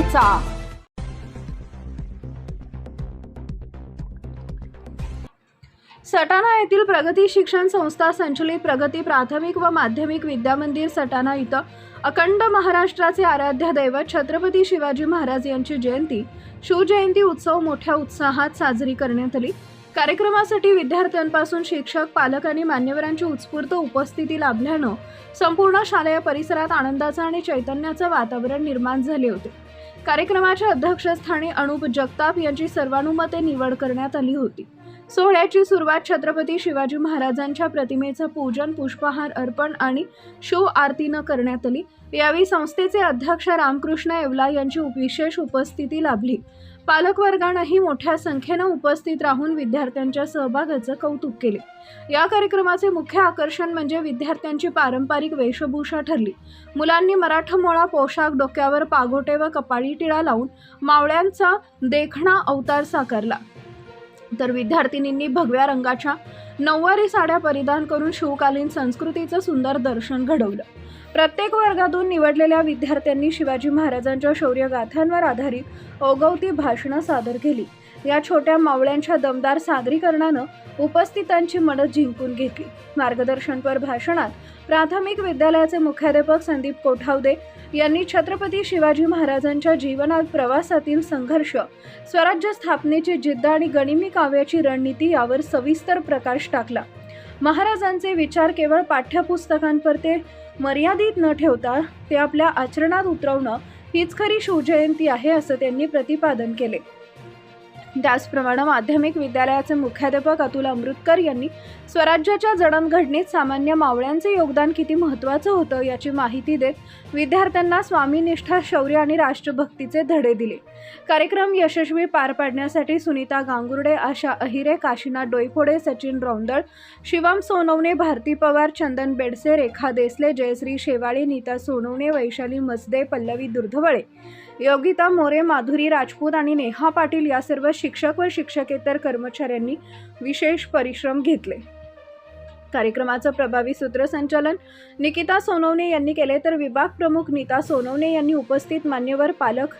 करायचा। सटाणा येथील प्रगती शिक्षण संस्था संचलित प्रगती प्राथमिक व माध्यमिक विद्यामंदिर सटाणा इथं अखंड महाराष्ट्राचे आराध्य दैवत छत्रपती शिवाजी महाराज यांची जयंती शिवजयंती उत्सव मोठ्या उत्साहात साजरी करण्यात आली। कार्यक्रमासाठी विद्यार्थ्यांपासून शिक्षक, पालक आणि मान्यवरांची उत्स्फूर्त उपस्थिती लाभल्यानं संपूर्ण शालेय परिसरात आनंदाचं आणि चैतन्याचं वातावरण निर्माण झाले होते। कार्यक्रमाच्या अध्यक्षस्थानी अनुप जगताप यांची सर्वानुमते निवड करण्यात आली होती। सोहळ्याची सुरुवात छत्रपती शिवाजी महाराजांच्या प्रतिमेचं पूजन, पुष्पहार अर्पण आणि शिव आरतीनं करण्यात आली। यावेळी संस्थेचे अध्यक्ष रामकृष्ण येवला यांची विशेष उपस्थिती लाभली। पालकवर्गानेही मोठ्या संख्येने उपस्थित राहून विद्यार्थ्यांच्या सहभागाचं कौतुक केले। या कार्यक्रमाचे मुख्य आकर्षण म्हणजे विद्यार्थ्यांची पारंपरिक वेशभूषा ठरली। मुलांनी मराठमोळा पोशाख, डोक्यावर पागोटे व कपाळी टिळा लावून मावळ्यांचा देखणा अवतार साकारला, तर विद्यार्थिनींनी भगव्या रंगाच्या नऊवारी साड्या परिधान करून शिवकालीन संस्कृतीचं सुंदर दर्शन घडवलं। प्रत्येक वर्गातून निवडलेल्या विद्यार्थ्यांनी शिवाजी महाराजांच्या शौर्यगाथांवर आधारित ओघवती भाषणं सादर केली। या छोट्या मावळ्यांच्या दमदार सादरीकरणानं उपस्थितांची मनं जिंकून घेतली। मार्गदर्शनपर भाषणात प्राथमिक विद्यालयाचे मुख्याध्यापक संदीप कोठावदे यांनी छत्रपती शिवाजी महाराजांच्या जीवनात प्रवासातील संघर्ष, स्वराज्य स्थापनेची जिद्द आणि गनिमी काव्याची रणनीती यावर सविस्तर प्रकाश टाकला। महाराजांचे विचार केवळ पाठ्यपुस्तकांपुरते मर्यादित न ठेवता ते आपल्या आचरणात उतरवणं हीच खरी शिवजयंती आहे, असं त्यांनी प्रतिपादन केले। त्याचप्रमाणे माध्यमिक विद्यालयाचे मुख्याध्यापक अतुल अमृतकर यांनी स्वराज्याच्या जडणघडणीत सामान्य मावळ्यांचे योगदान किती महत्त्वाचं होतं याची माहिती देत विद्यार्थ्यांना स्वामीनिष्ठा, शौर्य आणि राष्ट्रभक्तीचे धडे दिले। कार्यक्रम यशस्वी पार पाडण्यासाठी सुनीता गांगुर्डे, आशा अहिरे, काशीनाथ डोईफोडे, सचिन रौंदळ, शिवम सोनवणे, भारती पवार, चंदन बेडसे, रेखा देसले, जयश्री शेवाळे, नीता सोनवणे, वैशाली मसदे, पल्लवी दुर्धवळे, योगिता मोरे, माधुरी राजपूत आणि नेहा पाटील या सर्व शिक्षक व शिक्षकेतर कर्मचाऱ्यांनी विशेष परिश्रम घेतले। कार्यक्रमाचं प्रभावी सूत्रसंचालन निकिता सोनवणे यांनी केले, तर विभाग प्रमुख नीता सोनवणे यांनी उपस्थित मान्यवर, पालक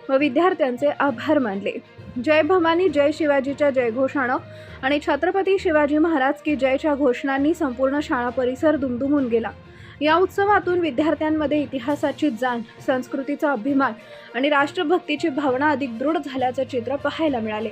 व विद्यार्थ्यांचे आभार मानले। जय भवानी, जय शिवाजीच्या जयघोषानं आणि छत्रपती शिवाजी महाराज की जयच्या घोषणांनी संपूर्ण शाळा परिसर दुमदुमून गेला। या उत्सवातून विद्यार्थ्यांमध्ये इतिहासाची जाण, संस्कृतीचा अभिमान आणि राष्ट्रभक्तीची भावना अधिक दृढ झाल्याचं चित्र पाहायला मिळाले।